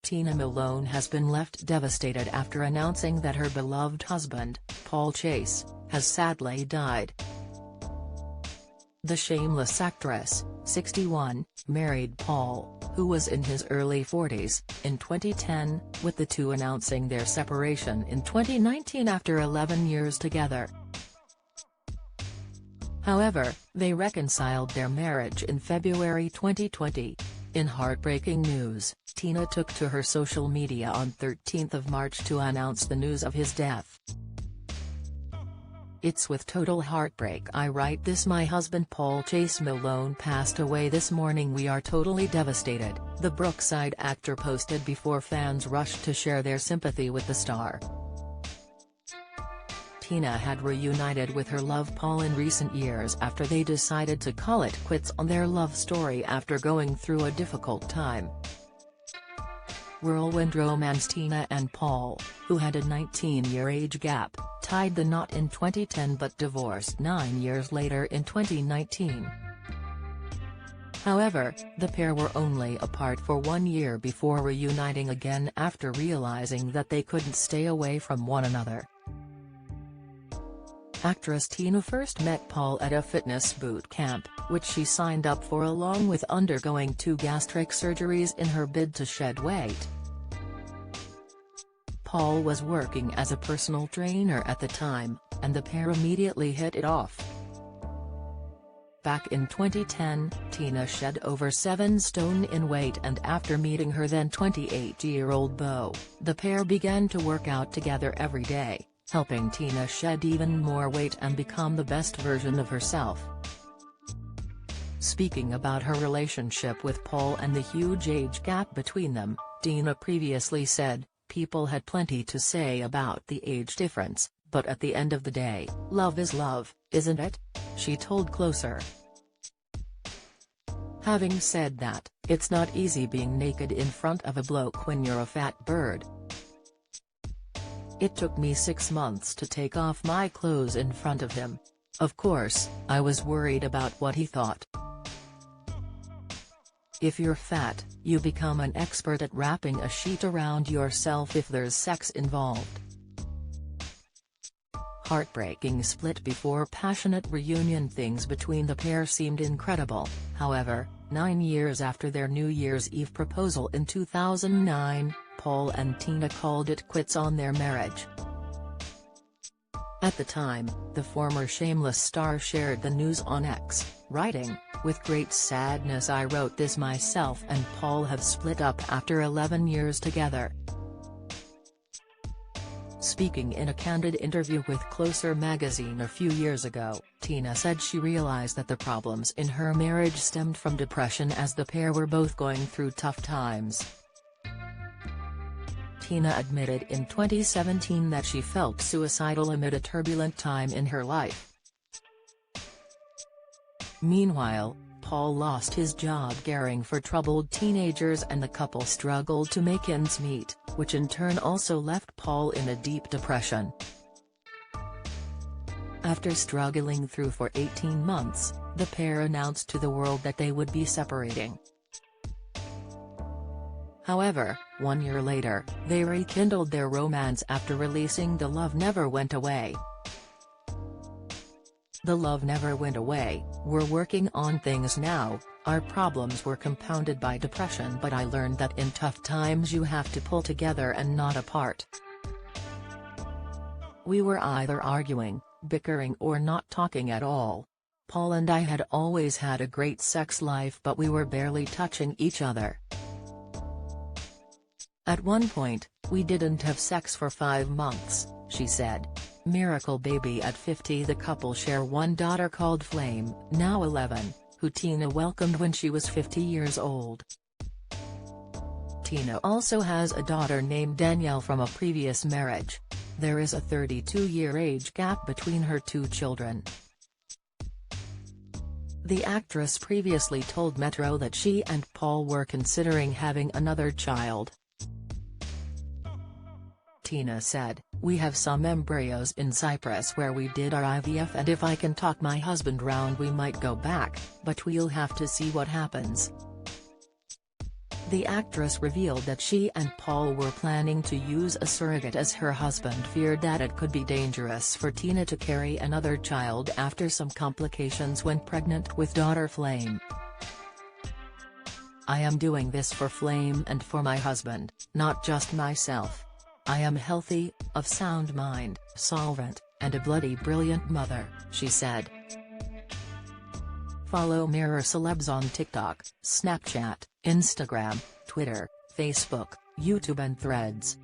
Tina Malone has been left devastated after announcing that her beloved husband, Paul Chase, has sadly died. The shameless actress, 61, married Paul, who was in his early 40s, in 2010, with the two announcing their separation in 2019 after 11 years together. However, they reconciled their marriage in February 2020. In heartbreaking news, Tina took to her social media on 13 March to announce the news of his death. "It's with total heartbreak I write this. My husband Paul Chase Malone passed away this morning. We are totally devastated," the Brookside actor posted before fans rushed to share their sympathy with the star. Tina had reunited with her love Paul in recent years after they decided to call it quits on their love story after going through a difficult time. Whirlwind romance. Tina and Paul, who had a 19-year age gap, tied the knot in 2010 but divorced 9 years later in 2019. However, the pair were only apart for 1 year before reuniting again after realizing that they couldn't stay away from one another. Actress Tina first met Paul at a fitness boot camp, which she signed up for along with undergoing 2 gastric surgeries in her bid to shed weight. Paul was working as a personal trainer at the time, and the pair immediately hit it off. Back in 2010, Tina shed over 7 stone in weight, and after meeting her then 28-year-old beau, the pair began to work out together every day, helping Tina shed even more weight and become the best version of herself. Speaking about her relationship with Paul and the huge age gap between them, Tina previously said, "People had plenty to say about the age difference, but at the end of the day, love is love, isn't it?" she told Closer. Having said that, it's not easy being naked in front of a bloke when you're a fat bird. "It took me 6 months to take off my clothes in front of him. Of course, I was worried about what he thought. If you're fat, you become an expert at wrapping a sheet around yourself if there's sex involved." Heartbreaking split before passionate reunion. Things between the pair seemed incredible, however, 9 years after their New Year's Eve proposal in 2009, Paul and Tina called it quits on their marriage. At the time, the former Shameless star shared the news on X, writing, "With great sadness I wrote this. Myself and Paul have split up after 11 years together." Speaking in a candid interview with Closer magazine a few years ago, Tina said she realized that the problems in her marriage stemmed from depression as the pair were both going through tough times. Tina admitted in 2017 that she felt suicidal amid a turbulent time in her life. Meanwhile, Paul lost his job caring for troubled teenagers and the couple struggled to make ends meet, which in turn also left Paul in a deep depression. After struggling through for 18 months, the pair announced to the world that they would be separating. However, 1 year later, they rekindled their romance after releasing The Love Never Went Away. "The love never went away, we're working on things now, our problems were compounded by depression but I learned that in tough times you have to pull together and not apart. We were either arguing, bickering or not talking at all. Paul and I had always had a great sex life but we were barely touching each other. At one point, we didn't have sex for 5 months," she said. Miracle baby. At 50, the couple share one daughter called Flame, now 11, who Tina welcomed when she was 50 years old. Tina also has a daughter named Danielle from a previous marriage. There is a 32-year age gap between her 2 children. The actress previously told Metro that she and Paul were considering having another child. Tina said, "We have some embryos in Cyprus where we did our IVF and if I can talk my husband round we might go back, but we'll have to see what happens." The actress revealed that she and Paul were planning to use a surrogate as her husband feared that it could be dangerous for Tina to carry another child after some complications when pregnant with daughter Flame. "I am doing this for Flame and for my husband, not just myself. I am healthy, of sound mind, solvent, and a bloody brilliant mother," she said. Follow Mirror Celebs on TikTok, Snapchat, Instagram, Twitter, Facebook, YouTube and Threads.